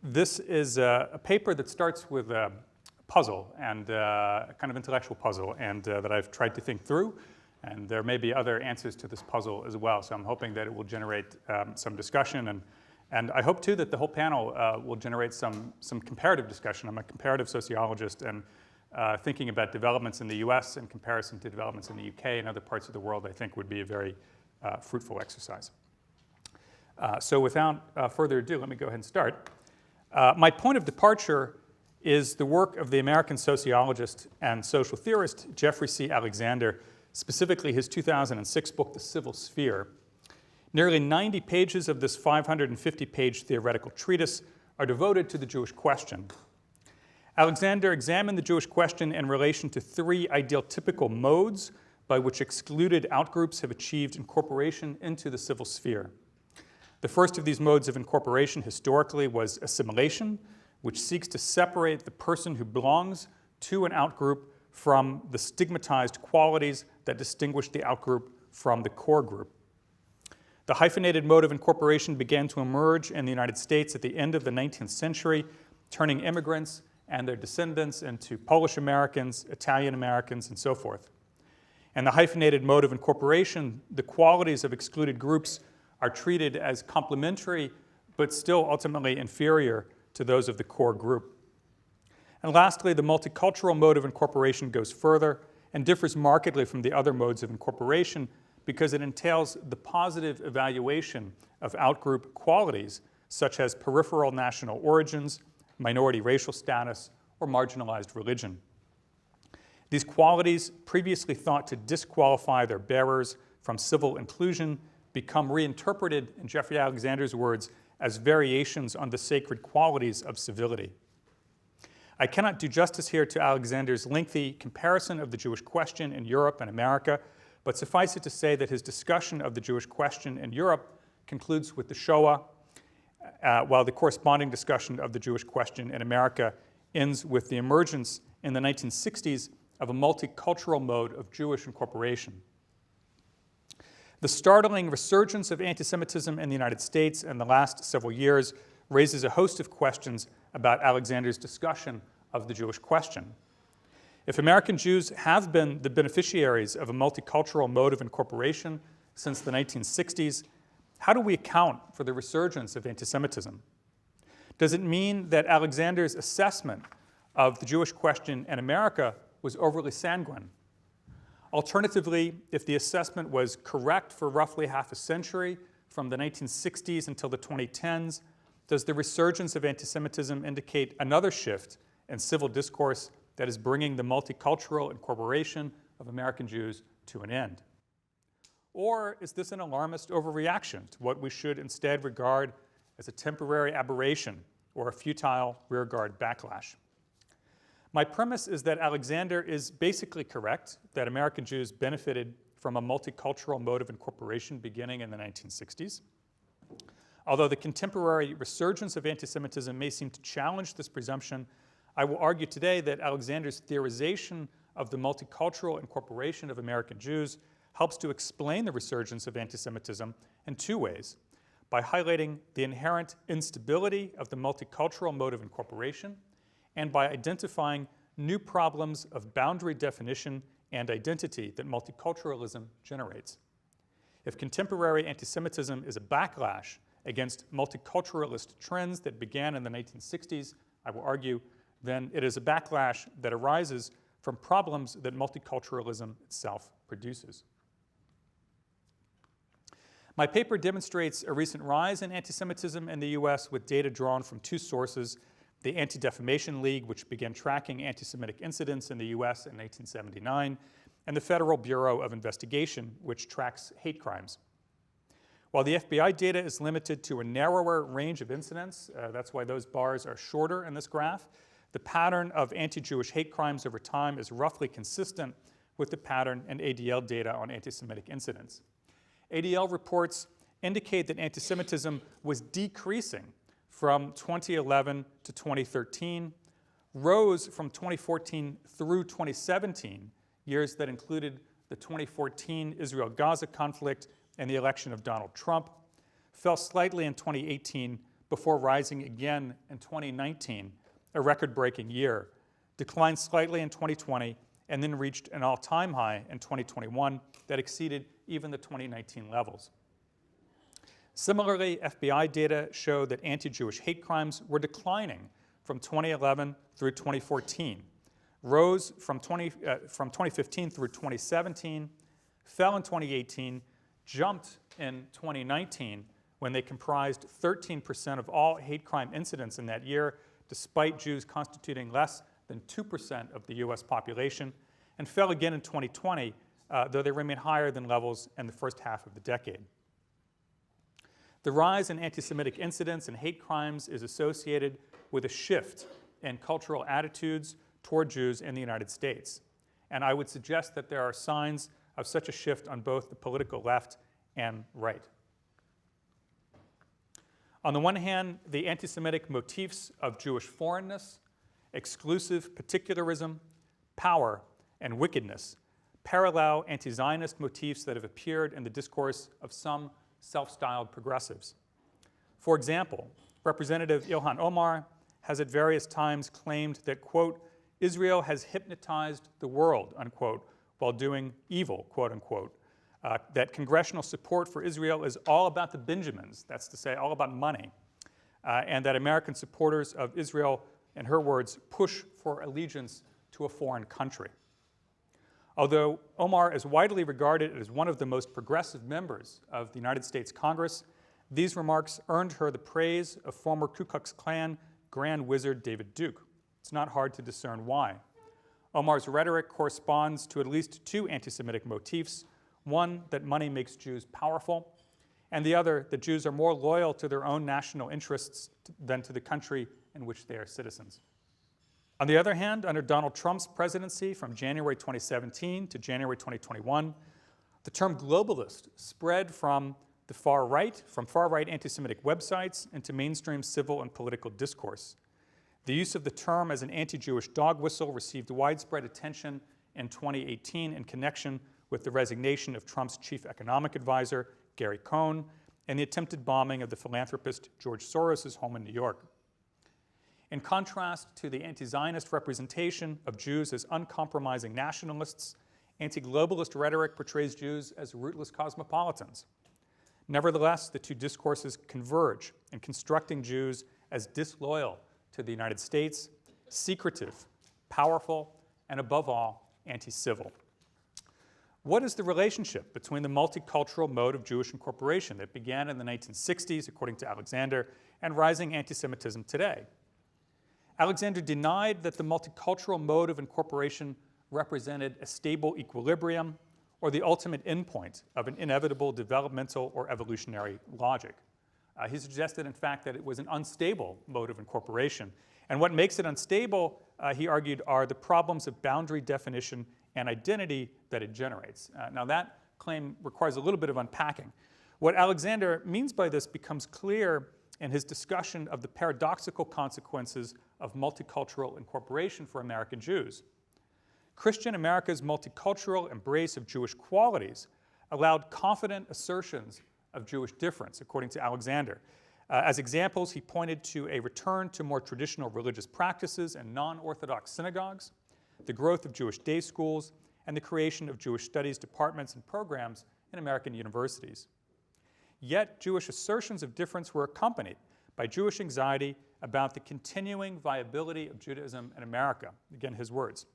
This is a paper that starts with a puzzle, and a kind of intellectual puzzle, and that I've tried to think through. And there may be other answers to this puzzle as well, so I'm hoping that it will generate some discussion. And I hope, too, that the whole panel will generate some comparative discussion. I'm a comparative sociologist, and thinking about developments in the US in comparison to developments in the UK and other parts of the world, I think would be a very fruitful exercise. So without further ado, let me go ahead and start. My point of departure is the work of the American sociologist and social theorist Jeffrey C. Alexander, specifically his 2006 book, The Civil Sphere. Nearly 90 pages of this 550-page theoretical treatise are devoted to the Jewish question. Alexander examined the Jewish question in relation to three ideal-typical modes by which excluded outgroups have achieved incorporation into the civil sphere. The first of these modes of incorporation historically was assimilation, which seeks to separate the person who belongs to an outgroup from the stigmatized qualities that distinguish the outgroup from the core group. The hyphenated mode of incorporation began to emerge in the United States at the end of the 19th century, turning immigrants and their descendants into Polish Americans, Italian Americans, and so forth. In the hyphenated mode of incorporation, the qualities of excluded groups are treated as complementary, but still ultimately inferior to those of the core group. And lastly, the multicultural mode of incorporation goes further and differs markedly from the other modes of incorporation because it entails the positive evaluation of outgroup qualities such as peripheral national origins, minority racial status, or marginalized religion. These qualities, previously thought to disqualify their bearers from civil inclusion, become reinterpreted, in Jeffrey Alexander's words, as variations on the sacred qualities of civility. I cannot do justice here to Alexander's lengthy comparison of the Jewish question in Europe and America, but suffice it to say that his discussion of the Jewish question in Europe concludes with the Shoah, while the corresponding discussion of the Jewish question in America ends with the emergence in the 1960s of a multicultural mode of Jewish incorporation. The startling resurgence of anti-Semitism in the United States in the last several years raises a host of questions about Alexander's discussion of the Jewish question. If American Jews have been the beneficiaries of a multicultural mode of incorporation since the 1960s, how do we account for the resurgence of anti-Semitism? Does it mean that Alexander's assessment of the Jewish question in America was overly sanguine? Alternatively, if the assessment was correct for roughly half a century, from the 1960s until the 2010s, does the resurgence of anti-Semitism indicate another shift in civil discourse that is bringing the multicultural incorporation of American Jews to an end? Or is this an alarmist overreaction to what we should instead regard as a temporary aberration or a futile rearguard backlash? My premise is that Alexander is basically correct, that American Jews benefited from a multicultural mode of incorporation beginning in the 1960s. Although the contemporary resurgence of anti-Semitism may seem to challenge this presumption, I will argue today that Alexander's theorization of the multicultural incorporation of American Jews helps to explain the resurgence of anti-Semitism in two ways: by highlighting the inherent instability of the multicultural mode of incorporation, and by identifying new problems of boundary definition and identity that multiculturalism generates. If contemporary anti-Semitism is a backlash against multiculturalist trends that began in the 1960s, I will argue, then it is a backlash that arises from problems that multiculturalism itself produces. My paper demonstrates a recent rise in anti-Semitism in the US with data drawn from two sources: the Anti-Defamation League, which began tracking anti-Semitic incidents in the US in 1979, and the Federal Bureau of Investigation, which tracks hate crimes. While the FBI data is limited to a narrower range of incidents, that's why those bars are shorter in this graph, the pattern of anti-Jewish hate crimes over time is roughly consistent with the pattern in ADL data on anti-Semitic incidents. ADL reports indicate that anti-Semitism was decreasing from 2011 to 2013, rose from 2014 through 2017, years that included the 2014 Israel-Gaza conflict and the election of Donald Trump, fell slightly in 2018, before rising again in 2019, a record-breaking year, declined slightly in 2020, and then reached an all-time high in 2021 that exceeded even the 2019 levels. Similarly, FBI data showed that anti-Jewish hate crimes were declining from 2011 through 2014, rose from 2015 through 2017, fell in 2018, jumped in 2019 when they comprised 13% of all hate crime incidents in that year, despite Jews constituting less than 2% of the US population, and fell again in 2020, though they remain higher than levels in the first half of the decade. The rise in anti-Semitic incidents and hate crimes is associated with a shift in cultural attitudes toward Jews in the United States. And I would suggest that there are signs of such a shift on both the political left and right. On the one hand, the anti-Semitic motifs of Jewish foreignness, exclusive particularism, power, and wickedness parallel anti-Zionist motifs that have appeared in the discourse of some self-styled progressives. For example, Representative Ilhan Omar has at various times claimed that, quote, Israel has hypnotized the world, unquote, while doing evil, quote unquote, that congressional support for Israel is all about the Benjamins, that's to say, all about money, and that American supporters of Israel, in her words, push for allegiance to a foreign country. Although Omar is widely regarded as one of the most progressive members of the United States Congress, these remarks earned her the praise of former Ku Klux Klan Grand Wizard David Duke. It's not hard to discern why. Omar's rhetoric corresponds to at least two anti-Semitic motifs, one that money makes Jews powerful, and the other that Jews are more loyal to their own national interests than to the country in which they are citizens. On the other hand, under Donald Trump's presidency from January 2017 to January 2021, the term globalist spread from far right anti-Semitic websites into mainstream civil and political discourse. The use of the term as an anti-Jewish dog whistle received widespread attention in 2018 in connection with the resignation of Trump's chief economic advisor, Gary Cohn, and the attempted bombing of the philanthropist George Soros' home in New York. In contrast to the anti-Zionist representation of Jews as uncompromising nationalists, anti-globalist rhetoric portrays Jews as rootless cosmopolitans. Nevertheless, the two discourses converge in constructing Jews as disloyal to the United States, secretive, powerful, and above all, anti-civil. What is the relationship between the multicultural mode of Jewish incorporation that began in the 1960s, according to Alexander, and rising anti-Semitism today? Alexander denied that the multicultural mode of incorporation represented a stable equilibrium or the ultimate endpoint of an inevitable developmental or evolutionary logic. He suggested, in fact, that it was an unstable mode of incorporation. And what makes it unstable, he argued, are the problems of boundary definition and identity that it generates. Now, that claim requires a little bit of unpacking. What Alexander means by this becomes clear in his discussion of the paradoxical consequences of multicultural incorporation for American Jews. Christian America's multicultural embrace of Jewish qualities allowed confident assertions of Jewish difference, according to Alexander. As examples, he pointed to a return to more traditional religious practices and non-Orthodox synagogues, the growth of Jewish day schools, and the creation of Jewish studies departments and programs in American universities. Yet, Jewish assertions of difference were accompanied by Jewish anxiety about the continuing viability of Judaism in America. Again, his words.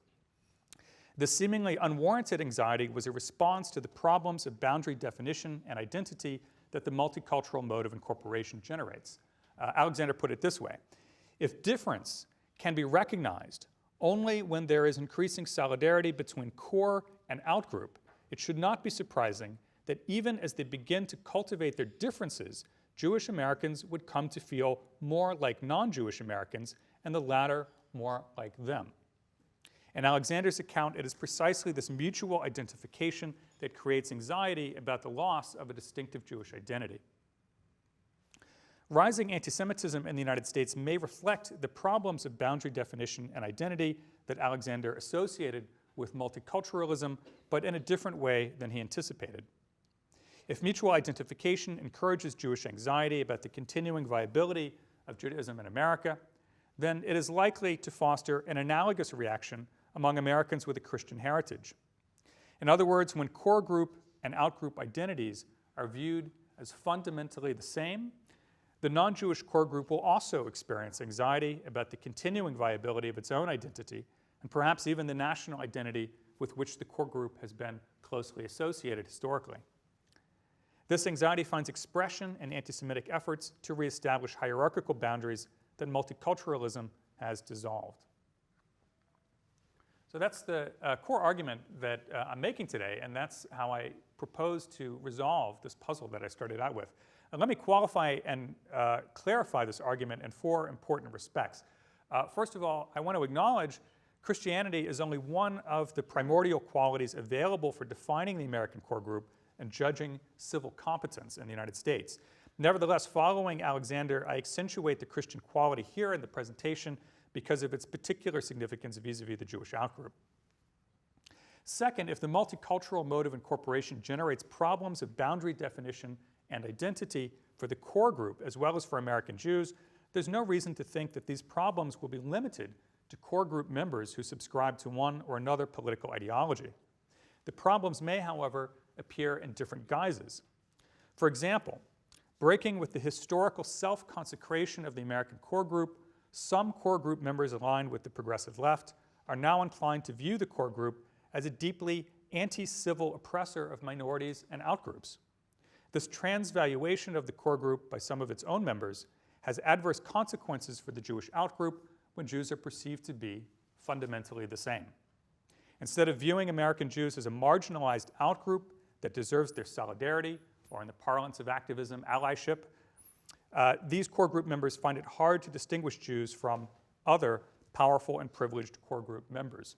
This seemingly unwarranted anxiety was a response to the problems of boundary definition and identity that the multicultural mode of incorporation generates. Alexander put it this way: if difference can be recognized only when there is increasing solidarity between core and outgroup, it should not be surprising that even as they begin to cultivate their differences, Jewish Americans would come to feel more like non-Jewish Americans, and the latter more like them. In Alexander's account, it is precisely this mutual identification that creates anxiety about the loss of a distinctive Jewish identity. Rising anti-Semitism in the United States may reflect the problems of boundary definition and identity that Alexander associated with multiculturalism, but in a different way than he anticipated. If mutual identification encourages Jewish anxiety about the continuing viability of Judaism in America, then it is likely to foster an analogous reaction among Americans with a Christian heritage. In other words, when core group and outgroup identities are viewed as fundamentally the same, the non-Jewish core group will also experience anxiety about the continuing viability of its own identity and perhaps even the national identity with which the core group has been closely associated historically. This anxiety finds expression in anti-Semitic efforts to reestablish hierarchical boundaries that multiculturalism has dissolved. So that's the core argument that I'm making today, and that's how I propose to resolve this puzzle that I started out with. And let me qualify and clarify this argument in four important respects. First of all, I want to acknowledge Christianity is only one of the primordial qualities available for defining the American core group and judging civil competence in the United States. Nevertheless, following Alexander, I accentuate the Christian quality here in the presentation because of its particular significance vis-a-vis the Jewish outgroup. Second, if the multicultural mode of incorporation generates problems of boundary definition and identity for the core group as well as for American Jews, there's no reason to think that these problems will be limited to core group members who subscribe to one or another political ideology. The problems may, however, appear in different guises. For example, breaking with the historical self-consecration of the American core group, some core group members aligned with the progressive left are now inclined to view the core group as a deeply anti-civil oppressor of minorities and outgroups. This transvaluation of the core group by some of its own members has adverse consequences for the Jewish outgroup when Jews are perceived to be fundamentally the same. Instead of viewing American Jews as a marginalized outgroup that deserves their solidarity, or in the parlance of activism, allyship, these core group members find it hard to distinguish Jews from other powerful and privileged core group members.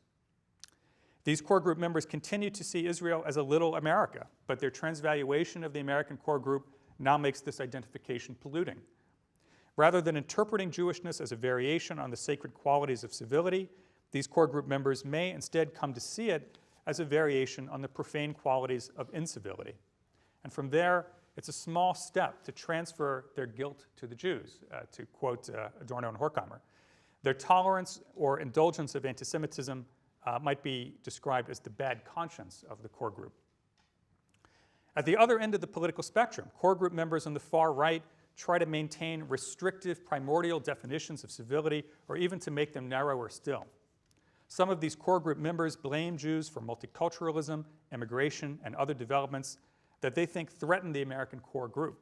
These core group members continue to see Israel as a little America, but their transvaluation of the American core group now makes this identification polluting. Rather than interpreting Jewishness as a variation on the sacred qualities of civility, these core group members may instead come to see it as a variation on the profane qualities of incivility. And from there, it's a small step to transfer their guilt to the Jews, to quote Adorno and Horkheimer. Their tolerance or indulgence of anti-Semitism might be described as the bad conscience of the core group. At the other end of the political spectrum, core group members on the far right try to maintain restrictive primordial definitions of civility or even to make them narrower still. Some of these core group members blame Jews for multiculturalism, immigration, and other developments that they think threaten the American core group.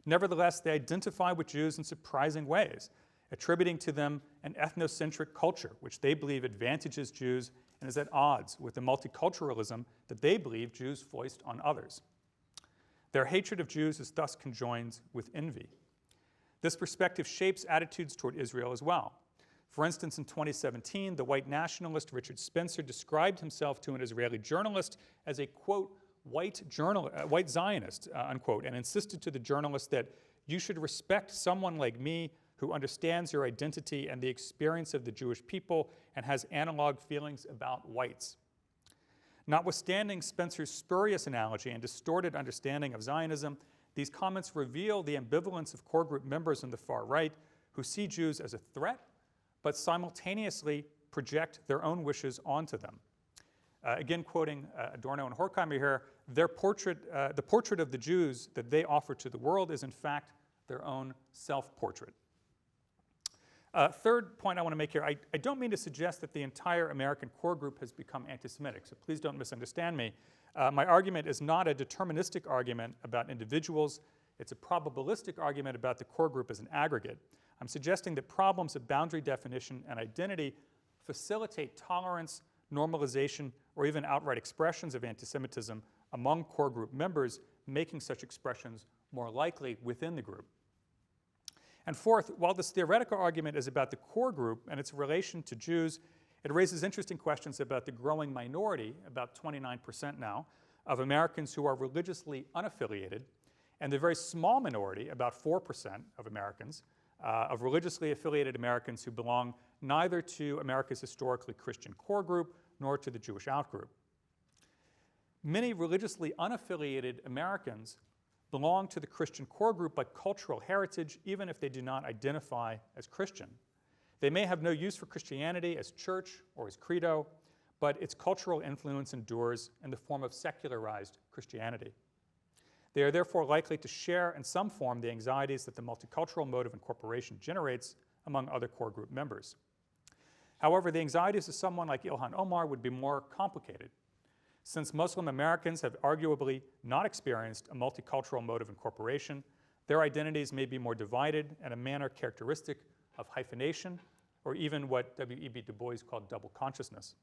Nevertheless, they identify with Jews in surprising ways, attributing to them an ethnocentric culture which they believe advantages Jews and is at odds with the multiculturalism that they believe Jews foist on others. Their hatred of Jews is thus conjoined with envy. This perspective shapes attitudes toward Israel as well. For instance, in 2017, the white nationalist Richard Spencer described himself to an Israeli journalist as a, quote, white Zionist, unquote, and insisted to the journalist that you should respect someone like me who understands your identity and the experience of the Jewish people and has analog feelings about whites. Notwithstanding Spencer's spurious analogy and distorted understanding of Zionism, these comments reveal the ambivalence of core group members on the far right who see Jews as a threat, but simultaneously project their own wishes onto them. Again, quoting Adorno and Horkheimer here, the portrait of the Jews that they offer to the world is in fact their own self-portrait. Third point I want to make here, I don't mean to suggest that the entire American core group has become anti-Semitic, so please don't misunderstand me. My argument is not a deterministic argument about individuals. It's a probabilistic argument about the core group as an aggregate. I'm suggesting that problems of boundary definition and identity facilitate tolerance, normalization, or even outright expressions of anti-Semitism among core group members, making such expressions more likely within the group. And fourth, while this theoretical argument is about the core group and its relation to Jews, it raises interesting questions about the growing minority, about 29% now, of Americans who are religiously unaffiliated, and the very small minority, about 4% of Americans, of religiously affiliated Americans who belong neither to America's historically Christian core group nor to the Jewish outgroup. Many religiously unaffiliated Americans belong to the Christian core group by cultural heritage, even if they do not identify as Christian. They may have no use for Christianity as church or as credo, but its cultural influence endures in the form of secularized Christianity. They are therefore likely to share in some form the anxieties that the multicultural mode of incorporation generates among other core group members. However, the anxieties of someone like Ilhan Omar would be more complicated. Since Muslim Americans have arguably not experienced a multicultural mode of incorporation, their identities may be more divided in a manner characteristic of hyphenation, or even what W.E.B. Du Bois called double consciousness.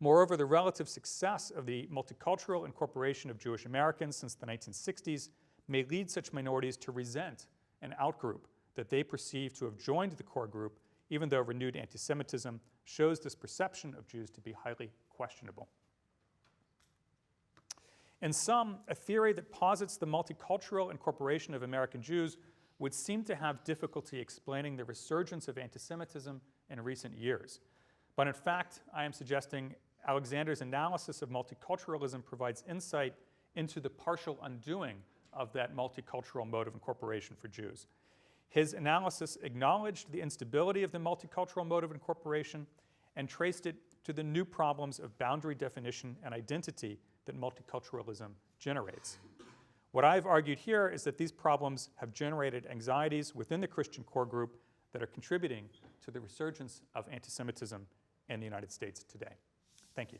Moreover, the relative success of the multicultural incorporation of Jewish Americans since the 1960s may lead such minorities to resent an outgroup that they perceive to have joined the core group, even though renewed anti-Semitism shows this perception of Jews to be highly questionable. In sum, a theory that posits the multicultural incorporation of American Jews would seem to have difficulty explaining the resurgence of anti-Semitism in recent years. But in fact, I am suggesting Alexander's analysis of multiculturalism provides insight into the partial undoing of that multicultural mode of incorporation for Jews. His analysis acknowledged the instability of the multicultural mode of incorporation and traced it to the new problems of boundary definition and identity that multiculturalism generates. What I've argued here is that these problems have generated anxieties within the Christian core group that are contributing to the resurgence of anti-Semitism in the United States today. Thank you.